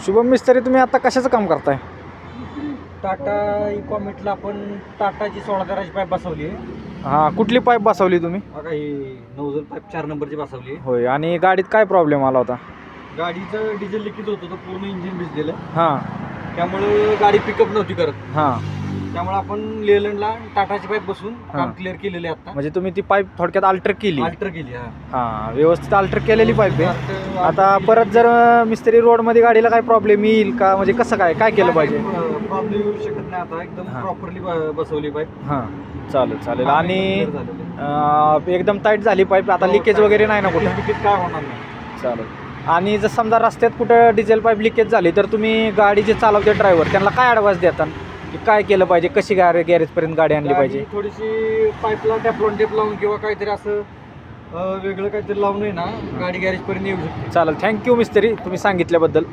शुभम मिस्त्री, तुम्ही आता कशाचं काम करताय? टाटा इकॉमेटला आपण टाटाची 16 पाईप बसवली आहे. हां, कुठली पाईप बसवली तुम्ही? बघा ही नोझल पाईप 4 नंबरची बसवली आहे. होय, आणि गाडीत काय प्रॉब्लेम आला होता? गाडीचं डिझेल लिकेज होतं, तर पूर्ण इंजिन भिजलेलं, हां त्यामुळे गाडी पिकअप नव्हती करत. हां, त्यामुळे आपण लेलंडला टाटाची पाईप बसून काम हां. क्लिअर केलेले आता. म्हणजे तुम्ही ती पाईप थोडक्यात अल्टर केली? अल्टर केली. हां, व्यवस्थित अल्टर केलेली पाईप आहे. आता परत जर मिस्त्री रोडमध्ये गाडीला काय प्रॉब्लेम येईल का, म्हणजे कसं काय केलं पाहिजे? प्रॉब्लेम येऊ शकत नाही. आता एकदम हां. प्रॉपरली बसवली पाईप. हां, चालेल. आणि clear झालेलं. एकदम टाईट झाली पाईप, आता लिकेज वगैरे नाही ना कुठे? लिकेज काय होणार नाही. चालेल. आणि जर समजा रस्त्यात कुठं डिझेल पाईप लिकेज झाली, तर तुम्ही गाडी जे चालवते ड्रायव्हर, त्यांना काय ॲडवाइस देतात की काय केलं पाहिजे, कशी गॅरेजपर्यंत गाडी आणली पाहिजे? गाडी थोडीशी पाईपला टेप लावून किंवा काहीतरी असं वेगळं काहीतरी लावून आहे ना, गाडी गॅरेजपर्यंत येऊ शकते. चालेल. थँक्यू मिस्त्री, तुम्ही सांगितल्याबद्दल.